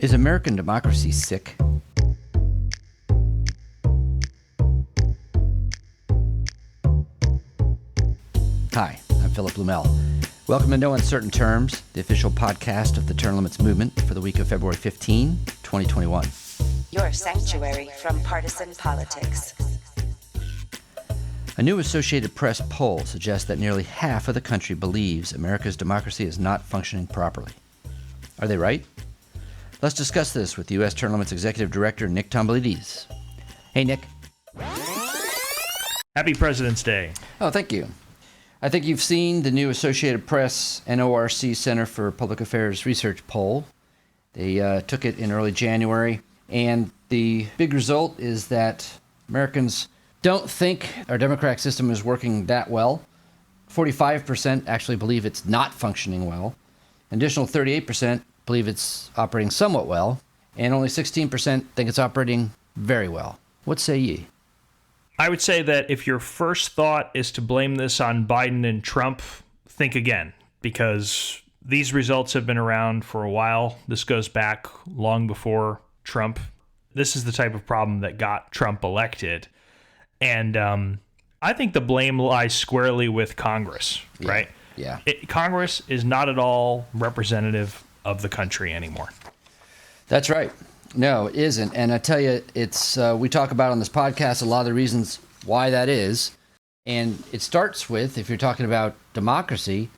Is American democracy sick? Hi, I'm Philip Blumel. Welcome to No Uncertain Terms, the official podcast of the Term Limits Movement for the week of February 15, 2021. Your sanctuary from partisan politics. A new Associated Press poll suggests that nearly half of the country believes America's democracy is not functioning properly. Are they right? Let's discuss this with U.S. Term Limits Executive Director Nick Tomboulides. Hey, Nick. Happy President's Day. Oh, thank you. I think you've seen the new Associated Press NORC Center for Public Affairs Research poll. They took it in early January, and the big result is that Americans don't think our democratic system is working that well. 45% actually believe it's not functioning well. An additional 38% believe it's operating somewhat well, and only 16% think it's operating very well. What say ye? I would say that if your first thought is to blame this on Biden and Trump, think again, because these results have been around for a while. This goes back long before Trump. This is the type of problem that got Trump elected. And I think the blame lies squarely with Congress, right? Yeah. Congress is not at all representative of the country anymore. That's right. No, it isn't. And I tell you, it's we talk about on this podcast a lot of the reasons why that is. And it starts with, if you're talking about democracy,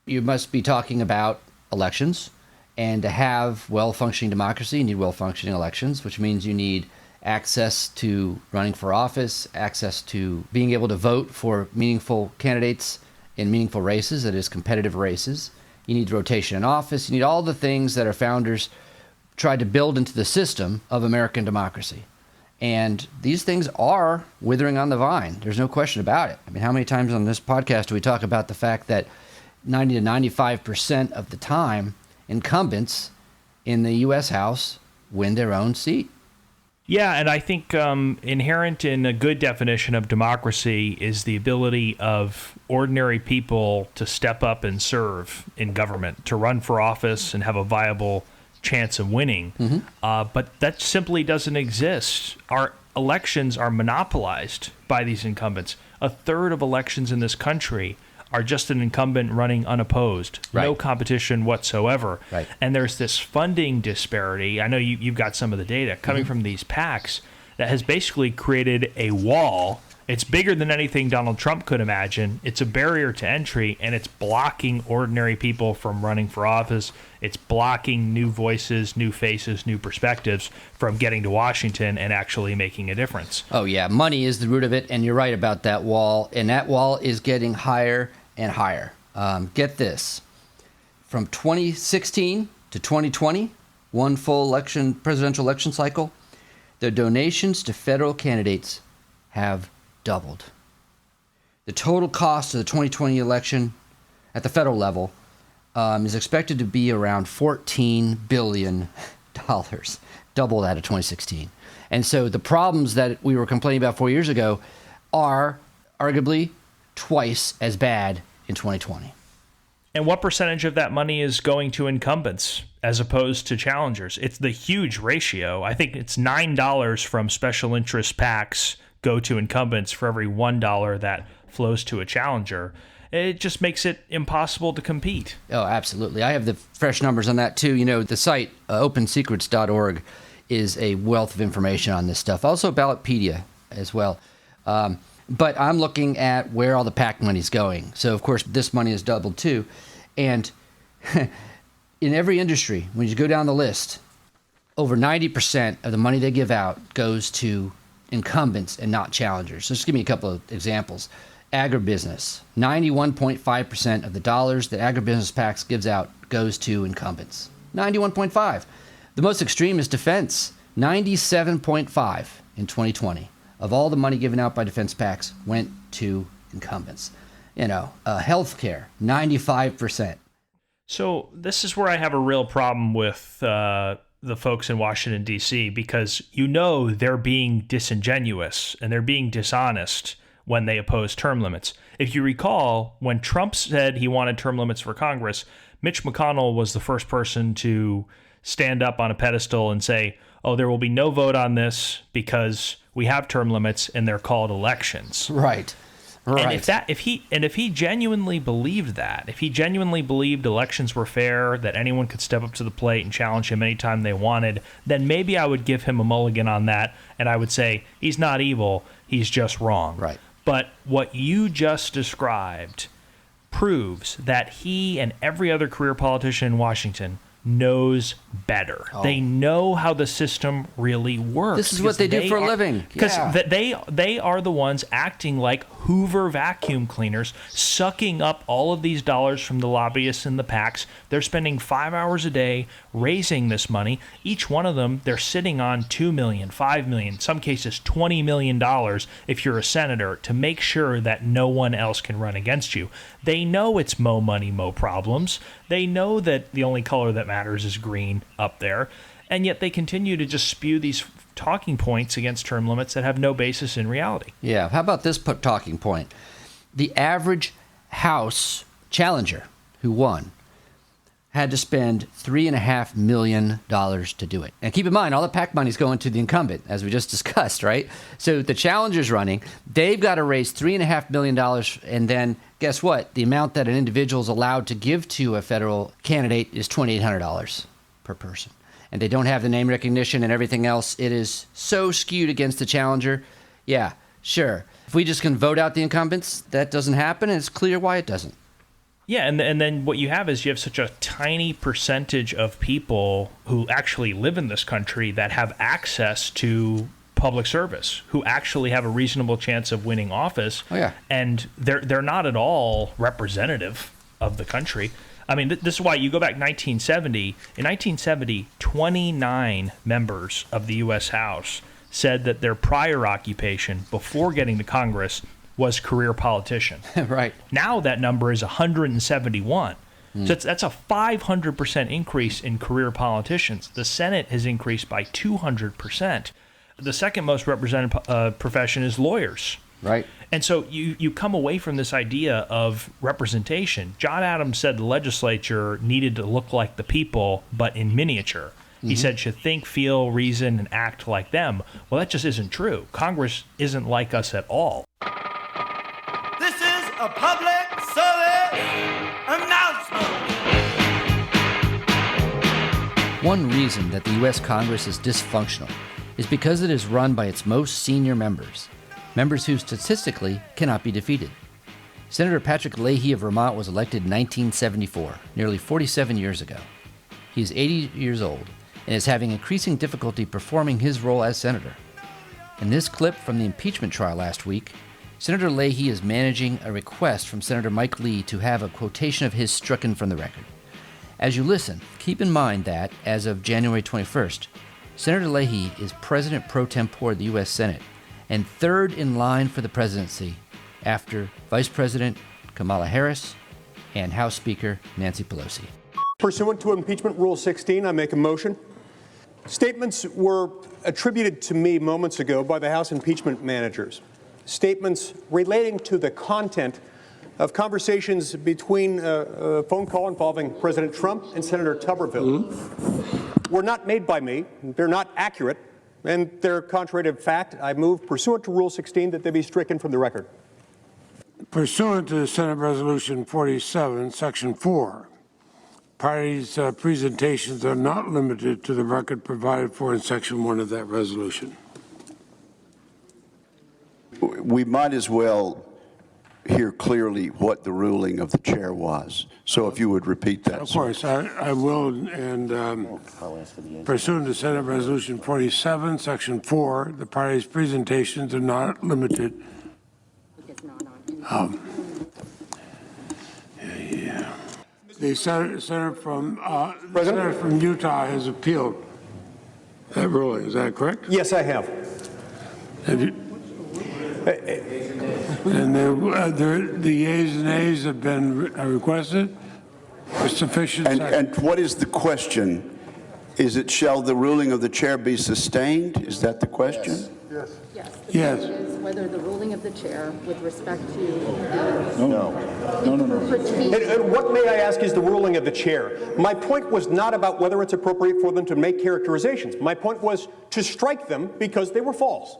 you must be talking about elections. And to have well-functioning democracy, you need well-functioning elections, which means you need access to running for office, access to being able to vote for meaningful candidates in meaningful races, that is, competitive races. You need rotation in office. You need all the things that our founders tried to build into the system of American democracy. And these things are withering on the vine. There's no question about it. I mean, how many times on this podcast do we talk about the fact that 90 to 95% of the time, incumbents in the U.S. House win their own seat? Yeah, and I think inherent in a good definition of democracy is the ability of ordinary people to step up and serve in government, to run for office and have a viable chance of winning. But that simply doesn't exist. Our elections are monopolized by these incumbents. A third of elections in this country are just an incumbent running unopposed, right. No competition whatsoever. Right. And there's this funding disparity. I know you've got some of the data coming from these PACs that has basically created a wall. It's bigger than anything Donald Trump could imagine. It's a barrier to entry, and it's blocking ordinary people from running for office. It's blocking new voices, new faces, new perspectives from getting to Washington and actually making a difference. Oh, yeah. Money is the root of it, and you're right about that wall. And that wall is getting higher and higher. Get this. From 2016 to 2020, one full presidential election cycle, the donations to federal candidates have doubled. The total cost of the 2020 election at the federal level is expected to be around $14 billion, double that of 2016. And so the problems that we were complaining about 4 years ago are arguably twice as bad in 2020. And what percentage of that money is going to incumbents as opposed to challengers? It's the huge ratio. I think it's $9 from special interest PACs go to incumbents for every $1 that flows to a challenger. It just makes it impossible to compete. Oh, absolutely. I have the fresh numbers on that, too. You know, the site, opensecrets.org, is a wealth of information on this stuff. Also, Ballotpedia as well. But I'm looking at where all the PAC money is going. So, of course, this money has doubled, too. And in every industry, when you go down the list, over 90% of the money they give out goes to incumbents and not challengers. So just give me a couple of examples. Agribusiness, 91.5% of the dollars that agribusiness PACs gives out goes to incumbents. 91.5. The most extreme is defense, 97.5 in 2020. Of all the money given out by defense PACs went to incumbents. You know, healthcare, 95%. So this is where I have a real problem with the folks in Washington, D.C., because you know they're being disingenuous and they're being dishonest when they oppose term limits. If you recall, when Trump said he wanted term limits for Congress, Mitch McConnell was the first person to stand up on a pedestal and say, oh, there will be no vote on this because we have term limits and they're called elections. Right. Right. And if he genuinely believed that, if he genuinely believed elections were fair, that anyone could step up to the plate and challenge him anytime they wanted, then maybe I would give him a mulligan on that, and I would say he's not evil, he's just wrong. Right. But what you just described proves that he and every other career politician in Washington knows better. Oh. They know how the system really works. This is what they do for a living. Because they are the ones acting like Hoover vacuum cleaners, sucking up all of these dollars from the lobbyists and the PACs. They're spending 5 hours a day raising this money. Each one of them, they're sitting on $2 million, $5 million, in some cases $20 million if you're a senator, to make sure that no one else can run against you. They know it's mo money, mo problems. They know that the only color that matters is green up there, and yet they continue to just spew these talking points against term limits that have no basis in reality. Yeah, how about this talking point? The average House challenger who won had to spend $3.5 million to do it. And keep in mind, all the PAC money is going to the incumbent, as we just discussed, right? So the challenger's running. They've got to raise $3.5 million, and then guess what? The amount that an individual is allowed to give to a federal candidate is $2,800 per person. And they don't have the name recognition and everything else. It is so skewed against the challenger. Yeah, sure. If we just can vote out the incumbents, that doesn't happen, and it's clear why it doesn't. Yeah, and then what you have is you have such a tiny percentage of people who actually live in this country that have access to public service, who actually have a reasonable chance of winning office. Oh, yeah. And they're not at all representative of the country. I mean, this is why you go back 1970. In 1970, 29 members of the U.S. House said that their prior occupation before getting to Congress was career politician. Right. Now that number is 171. So that's a 500% increase in career politicians. The Senate has increased by 200%. The second most represented profession is lawyers. Right. And so you come away from this idea of representation. John Adams said the legislature needed to look like the people, but in miniature. He said should think, feel, reason, and act like them. Well, that just isn't true. Congress isn't like us at all. This is a public service announcement. One reason that the U.S. Congress is dysfunctional is because it is run by its most senior members who statistically cannot be defeated. Senator Patrick Leahy of Vermont was elected in 1974, nearly 47 years ago. He is 80 years old and is having increasing difficulty performing his role as senator. In this clip from the impeachment trial last week, Senator Leahy is managing a request from Senator Mike Lee to have a quotation of his stricken from the record. As you listen, keep in mind that, as of January 21st, Senator Leahy is President pro tempore of the U.S. Senate and third in line for the presidency after Vice President Kamala Harris and House Speaker Nancy Pelosi. Pursuant to Impeachment Rule 16, I make a motion. Statements were attributed to me moments ago by the House impeachment managers. Statements relating to the content of conversations between a phone call involving President Trump and Senator Tuberville were not made by me. They're not accurate, and they're contrary to fact. I move, pursuant to Rule 16, that they be stricken from the record. Pursuant to Senate Resolution 47, Section 4, parties' presentations are not limited to the record provided for in Section 1 of that resolution. We might as well hear clearly what the ruling of the chair was. So if you would repeat that. Of course, I will. And pursuant to Senate Resolution 47, Section 4, the parties' presentations are not limited. The senator from Utah has appealed that ruling. Is that correct? Yes, I have. Have you? And the yeas and nays have been requested for sufficient. And what is the question? Is it, shall the ruling of the chair be sustained? Is that the question? Yes. whether the ruling of the chair with respect to No. And what, may I ask, is the ruling of the chair? My point was not about whether it's appropriate for them to make characterizations. My point was to strike them because they were false.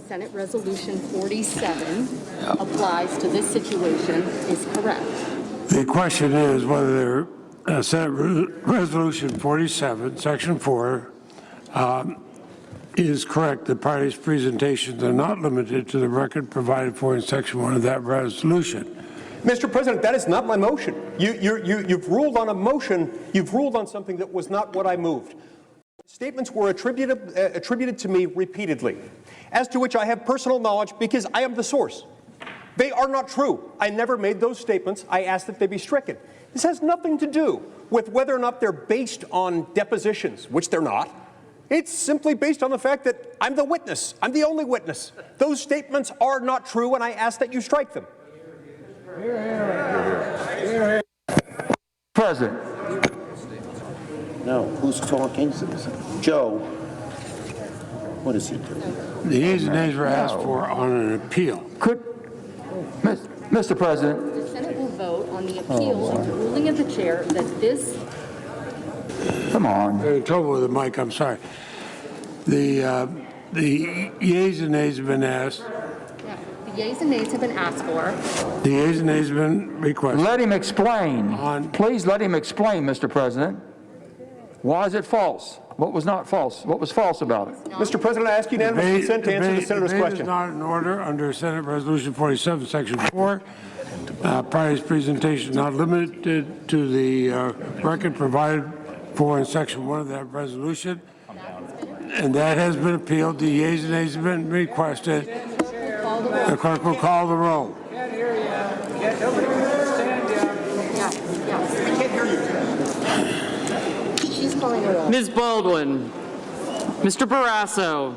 Senate Resolution 47 applies to this situation is correct. The question is whether Senate Resolution 47, Section 4, is correct. The parties' presentations are not limited to the record provided for in Section 1 of that resolution. Mr. President, that is not my motion. You've ruled on a motion. You've ruled on something that was not what I moved. Statements were attributed to me repeatedly, as to which I have personal knowledge because I am the source. They are not true. I never made those statements. I asked that they be stricken. This has nothing to do with whether or not they're based on depositions, which they're not. It's simply based on the fact that I'm the witness. I'm the only witness. Those statements are not true, and I ask that you strike them. President. No, who's talking? Joe. What is he doing? The yeas and nays were asked for on an appeal. Mr. President. The Senate will vote on the appeal of the ruling of the chair that this. Come on. They're in trouble with the mic, I'm sorry. The yeas and nays have been asked. Yeah, the yeas and nays have been asked for. The yeas and nays have been requested. Let him explain. Please let him explain, Mr. President. Why is it false? What was not false? What was false about it? Mr. President, I ask unanimous consent to answer the senator's debate question. is not in order under Senate Resolution 47, Section 4. Parties' presentation not limited to the record provided for in Section 1 of that resolution. And that has been appealed. The yeas and nays have been requested. The clerk will call the roll. She's calling the roll. Ms. Baldwin. Mr. Barrasso.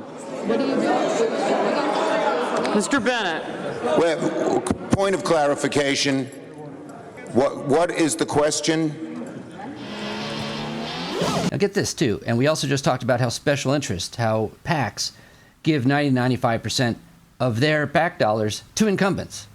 What do you do? Mr. Bennett. Well, point of clarification. What is the question? Now get this too, and we also just talked about how special interest, how PACs give 90-95% of their PAC dollars to incumbents.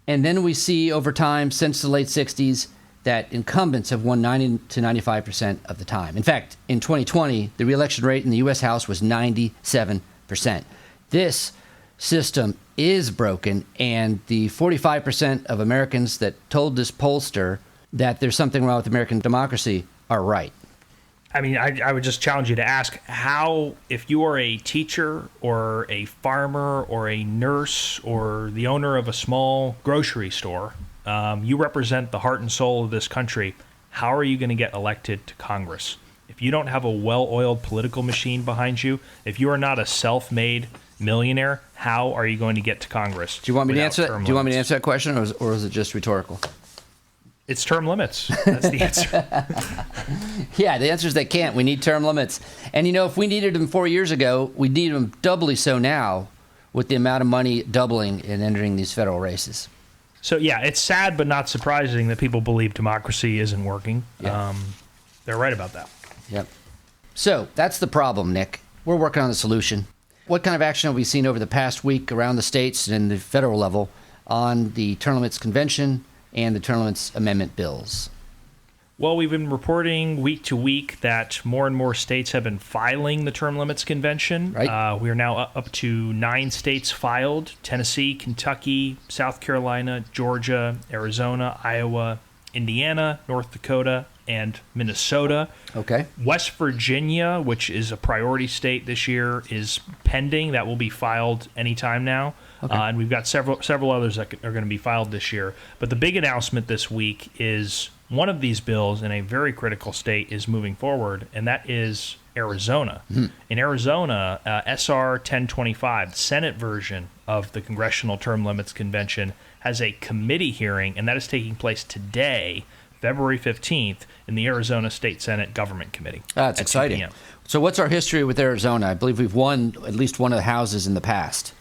And then we see over time, since the late 60s, that incumbents have won 90 to 95% of the time. In fact, in 2020, the re-election rate in the U.S. House was 97%. This system is broken, and the 45% of Americans that told this pollster that there's something wrong with American democracy are right. I mean, I would just challenge you to ask how, if you are a teacher or a farmer or a nurse or the owner of a small grocery store, you represent the heart and soul of this country. How are you going to get elected to Congress? If you don't have a well-oiled political machine behind you, if you are not a self-made millionaire, how are you going to get to Congress? Do you want me to answer that? Do you want me to answer that question, or is it just rhetorical? It's term limits. That's the answer. Yeah, the answer is they can't. We need term limits. And, you know, if we needed them 4 years ago, we need them doubly so now with the amount of money doubling and entering these federal races. So, yeah, it's sad but not surprising that people believe democracy isn't working. Yeah. They're right about that. Yep. So that's the problem, Nick. We're working on the solution. What kind of action have we seen over the past week around the states and the federal level on the term limits convention and the term limits amendment bills? Well, we've been reporting week to week that more and more states have been filing the term limits convention. Right. We are now up to 9 states filed: Tennessee, Kentucky, South Carolina, Georgia, Arizona, Iowa, Indiana, North Dakota, and Minnesota. Okay. West Virginia, which is a priority state this year, is pending. That will be filed anytime now. Okay. And we've got several others that are going to be filed this year. But the big announcement this week is one of these bills in a very critical state is moving forward, and that is Arizona. In Arizona, SR 1025, the Senate version of the Congressional Term Limits Convention, has a committee hearing, and that is taking place today, February 15th, in the Arizona State Senate Government Committee. That's at 2 exciting. p.m. So what's our history with Arizona? I believe we've won at least one of the houses in the past.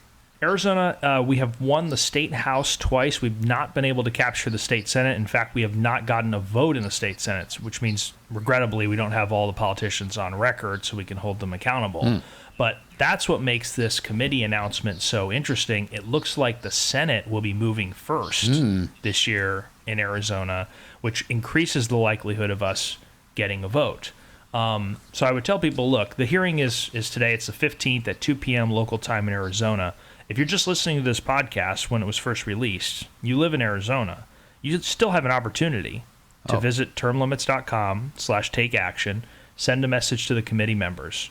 Arizona, we have won the state house twice. We've not been able to capture the state senate. In fact, we have not gotten a vote in the state senate, which means, regrettably, we don't have all the politicians on record so we can hold them accountable. But that's what makes this committee announcement so interesting. It looks like the Senate will be moving first this year in Arizona, which increases the likelihood of us getting a vote. So I would tell people, look, the hearing is today. It's the 15th at 2 p.m. local time in Arizona. If you're just listening to this podcast when it was first released, you live in Arizona, you still have an opportunity to visit termlimits.com/takeaction, send a message to the committee members.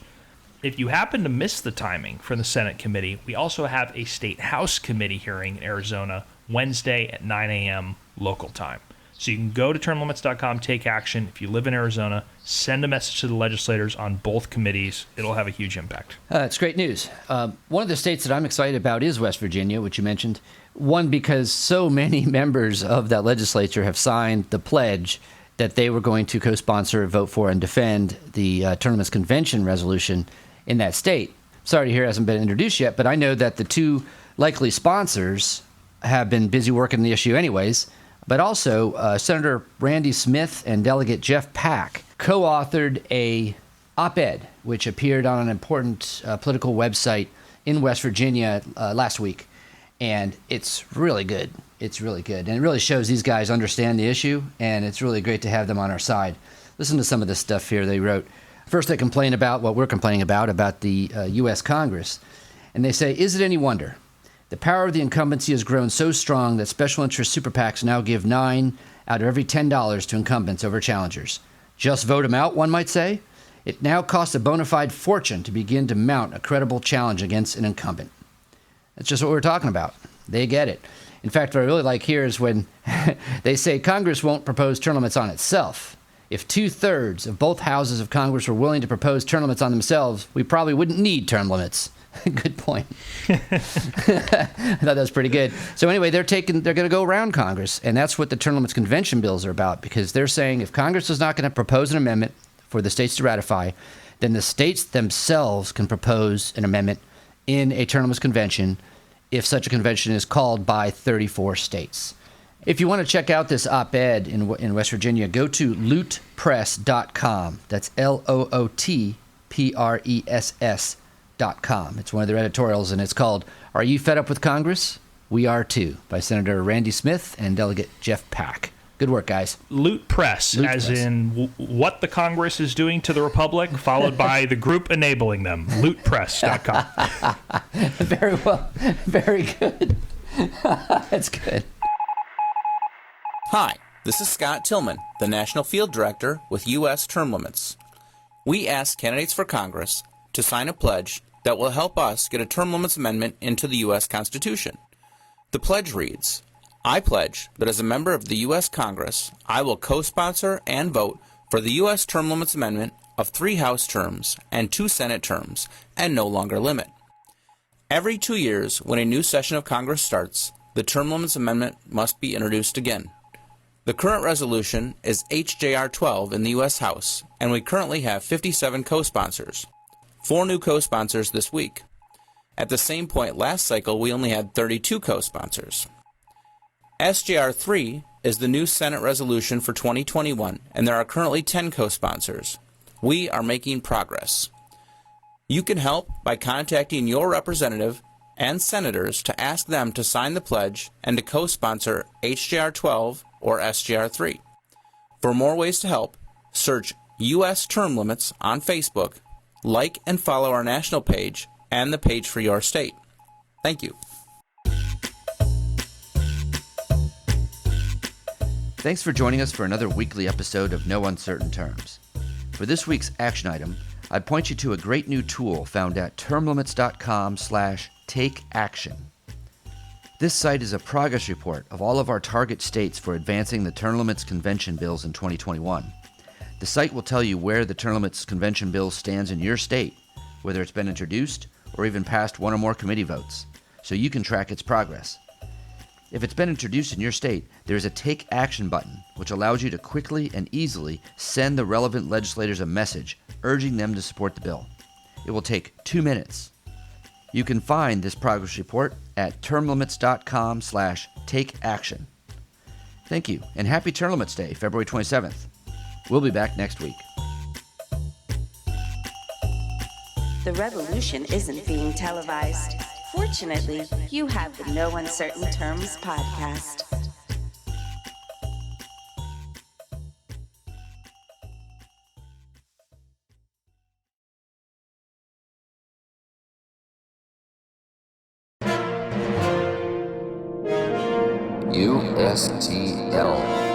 If you happen to miss the timing for the Senate committee, we also have a State House committee hearing in Arizona Wednesday at 9 a.m. local time. So you can go to termlimits.com, take action. If you live in Arizona, send a message to the legislators on both committees. It'll have a huge impact. It's great news. One of the states that I'm excited about is West Virginia, which you mentioned. One, because so many members of that legislature have signed the pledge that they were going to co-sponsor, vote for, and defend the Term Limits Convention resolution in that state. Sorry to hear it hasn't been introduced yet, but I know that the two likely sponsors have been busy working the issue anyways. But also, Senator Randy Smith and Delegate Jeff Pack co-authored a op-ed, which appeared on an important political website in West Virginia last week. And it's really good. It's really good. And it really shows these guys understand the issue, and it's really great to have them on our side. Listen to some of this stuff here they wrote. First, they complain about what we're complaining about the U.S. Congress. And they say, is it any wonder? The power of the incumbency has grown so strong that special interest super PACs now give 9 out of every $10 to incumbents over challengers. Just vote them out, one might say. It now costs a bona fide fortune to begin to mount a credible challenge against an incumbent. That's just what we're talking about. They get it. In fact, what I really like here is when they say Congress won't propose term limits on itself. If 2/3 of both houses of Congress were willing to propose term limits on themselves, we probably wouldn't need term limits. Good point. I thought that was pretty good. So anyway, they're going to go around Congress, and that's what the Term Limits Convention bills are about, because they're saying if Congress is not going to propose an amendment for the states to ratify, then the states themselves can propose an amendment in a Term Limits Convention if such a convention is called by 34 states. If you want to check out this op-ed in West Virginia, go to lootpress.com. That's LOOTPRESS.com. It's one of their editorials, and it's called Are You Fed Up with Congress? We Are Too, by Senator Randy Smith and Delegate Jeff Pack. Good work, guys. Loot Press, in what the Congress is doing to the Republic, followed by the group enabling them. Lootpress.com. Very well. Very good. That's good. Hi, this is Scott Tillman, the National Field Director with U.S. Term Limits. We ask candidates for Congress to sign a pledge that will help us get a term limits amendment into the U.S. Constitution. The pledge reads, I pledge that as a member of the U.S. Congress, I will co-sponsor and vote for the U.S. term limits amendment of 3 House terms and 2 Senate terms, and no longer limit. Every 2 years, when a new session of Congress starts, the term limits amendment must be introduced again. The current resolution is H.J.R. 12 in the U.S. House, and we currently have 57 co-sponsors. 4 new co-sponsors this week. At the same point last cycle, we only had 32 co-sponsors. SJR 3 is the new Senate resolution for 2021, and there are currently 10 co-sponsors. We are making progress. You can help by contacting your representative and senators to ask them to sign the pledge and to co-sponsor HJR 12 or SJR 3. For more ways to help, search U.S. Term Limits on Facebook, like and follow our national page and the page for your state. Thank you. Thanks for joining us for another weekly episode of No Uncertain Terms. For this week's action item, I point you to a great new tool found at termlimits.com/takeaction. This site is a progress report of all of our target states for advancing the Term Limits Convention bills in 2021. The site will tell you where the Term Limits Convention bill stands in your state, whether it's been introduced or even passed 1 or more committee votes, so you can track its progress. If it's been introduced in your state, there is a Take Action button, which allows you to quickly and easily send the relevant legislators a message urging them to support the bill. It will take 2 minutes. You can find this progress report at termlimits.com/takeaction. Thank you, and happy Term Limits Day, February 27th. We'll be back next week. The revolution isn't being televised. Fortunately, you have the No Uncertain Terms podcast. USTL.